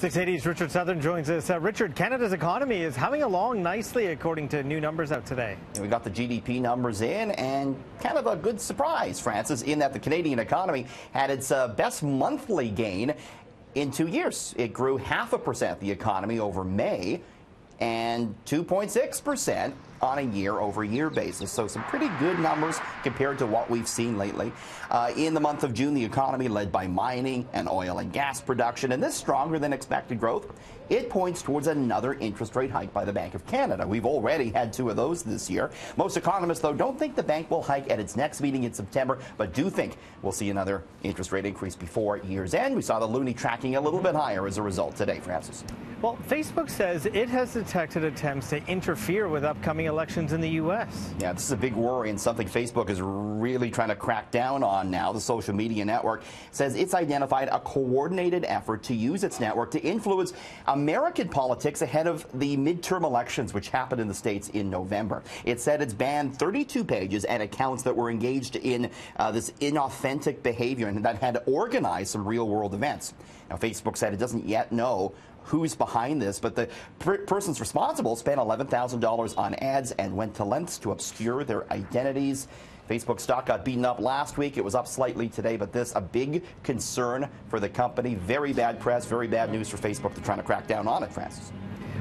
680's Richard Southern joins us. Richard, Canada's economy is humming along nicely according to new numbers out today. We got the GDP numbers in, and kind of a good surprise, Francis, in that the Canadian economy had its best monthly gain in 2 years. It grew 0.5%, the economy, over May, and 2.6% on a year-over-year basis. So some pretty good numbers compared to what we've seen lately. In the month of June, the economy led by mining and oil and gas production, and this stronger than expected growth, it points towards another interest rate hike by the Bank of Canada. We've already had 2 of those this year. Most economists, though, don't think the bank will hike at its next meeting in September, but do think we'll see another interest rate increase before year's end. We saw the loonie tracking a little bit higher as a result today, Francis. Well, Facebook says it has detected attempts to interfere with upcoming elections in the U.S. Yeah, this is a big worry and something Facebook is really trying to crack down on now. The social media network says it's identified a coordinated effort to use its network to influence American politics ahead of the midterm elections, which happened in the States in November. It said it's banned 32 pages and accounts that were engaged in this inauthentic behavior and that had organized some real-world events. Now, Facebook said it doesn't yet know who's behind this, but the persons responsible spent $11,000 on ads and went to lengths to obscure their identities. Facebook stock got beaten up last week. It was up slightly today, but this a big concern for the company. Very bad press, very bad news for Facebook. They're trying to crack down on it, Francis.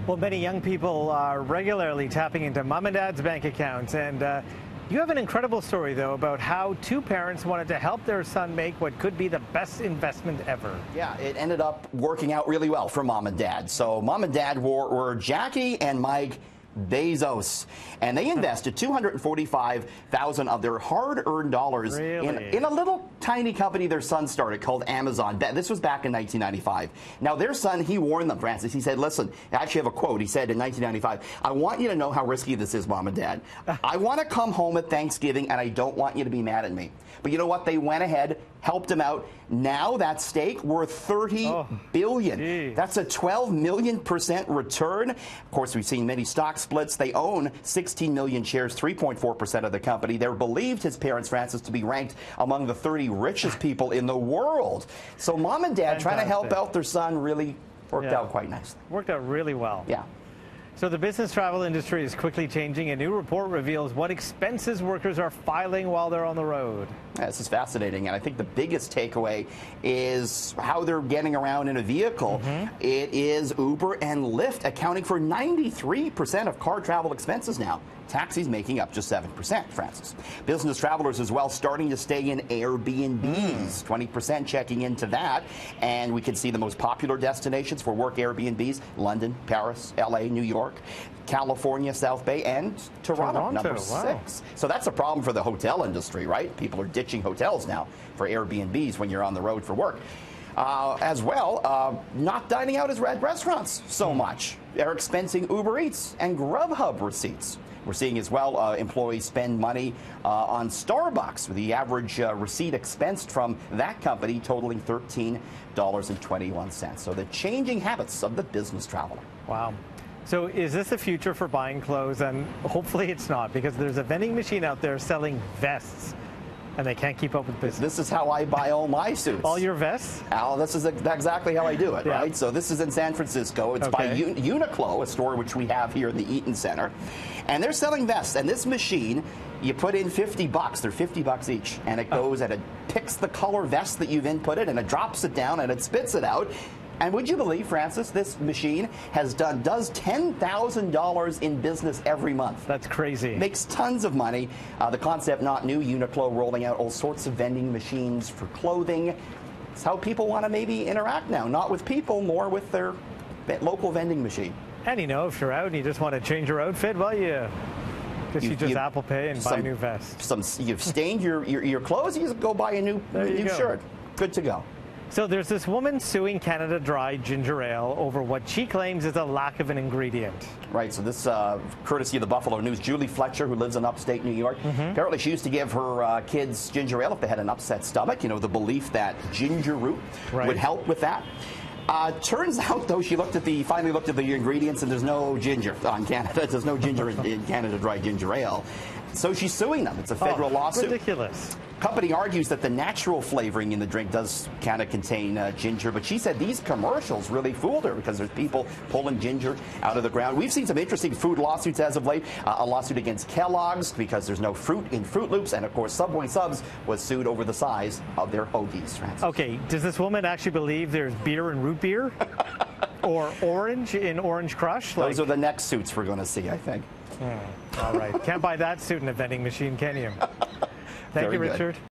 Well, many young people are regularly tapping into mom and dad's bank accounts, and you have an incredible story, though, about how 2 parents wanted to help their son make what could be the best investment ever. Yeah, it ended up working out really well for mom and dad. So mom and dad were Jackie and Mike Bezos, and they invested $245,000 of their hard-earned dollars in a little tiny company their son started called Amazon. This was back in 1995. Now, their son, he warned them, Francis. He said, listen, I actually have a quote. He said in 1995, I want you to know how risky this is, Mom and Dad. I want to come home at Thanksgiving, and I don't want you to be mad at me. But you know what? They went ahead, helped him out. Now that stake worth $30 billion. Geez. That's a 12 million% return. Of course, we've seen many stock splits. They own 16 million shares, 3.4% of the company. They're believed, his parents, Francis, to be ranked among the 30 richest people in the world. So mom and dad trying to help out their son really worked out quite nicely. Worked out really well. Yeah. So the business travel industry is quickly changing. A new report reveals what expenses workers are filing while they're on the road. Yeah, this is fascinating, and I think the biggest takeaway is how they're getting around in a vehicle. It is Uber and Lyft accounting for 93% of car travel expenses now. Taxis making up just 7%, Francis. Business travelers as well starting to stay in Airbnbs, 20% checking into that. And we can see the most popular destinations for work Airbnbs: London, Paris, LA, New York, California, South Bay, and Toronto, number 6. So that's a problem for the hotel industry, right? People are ditching hotels now for Airbnbs when you're on the road for work. As well, not dining out at restaurants so much. They're expensing Uber Eats and Grubhub receipts. We're seeing as well employees spend money on Starbucks, with the average receipt expensed from that company totaling $13.21. So the changing habits of the business traveler. Wow. So is this the future for buying clothes? And hopefully it's not, because there's a vending machine out there selling vests, and they can't keep up with business. This is how I buy all my suits. All your vests? Al, this is exactly how I do it, right? So this is in San Francisco. It's by Uniqlo, a store which we have here in the Eaton Center. And they're selling vests. And this machine, you put in $50. They're $50 each. And it goes and it picks the color vest that you've inputted, and it drops it down, and it spits it out. And would you believe, Francis, this machine does $10,000 in business every month. That's crazy. Makes tons of money. The concept not new. Uniqlo rolling out all sorts of vending machines for clothing. It's how people want to maybe interact now. Not with people, more with their local vending machine. And you know, if you're out and you just want to change your outfit, well, you just Apple Pay and buy a new vest. You've stained your clothes, you just go buy a new shirt. Good to go. So there's this woman suing Canada Dry ginger ale over what she claims is a lack of an ingredient. Right, so this courtesy of the Buffalo News. Julie Fletcher, who lives in upstate New York, apparently she used to give her kids ginger ale if they had an upset stomach. You know, the belief that ginger root would help with that. Turns out, though, she finally looked at the ingredients, and there's no ginger on Canada. There's no ginger in Canada Dry ginger ale. So she's suing them. It's a federal lawsuit. Ridiculous. Company argues that the natural flavoring in the drink does kind of contain ginger, but she said these commercials really fooled her because there's people pulling ginger out of the ground. We've seen some interesting food lawsuits as of late. A lawsuit against Kellogg's because there's no fruit in Fruit Loops, and of course Subway Subs was sued over the size of their hoagies. Francis. Okay, does this woman actually believe there's beer in root beer? Or orange in Orange Crush? Those are the next suits we're going to see, I think. All right. Can't buy that suit in a vending machine, can you? Thank you, Very good. Richard.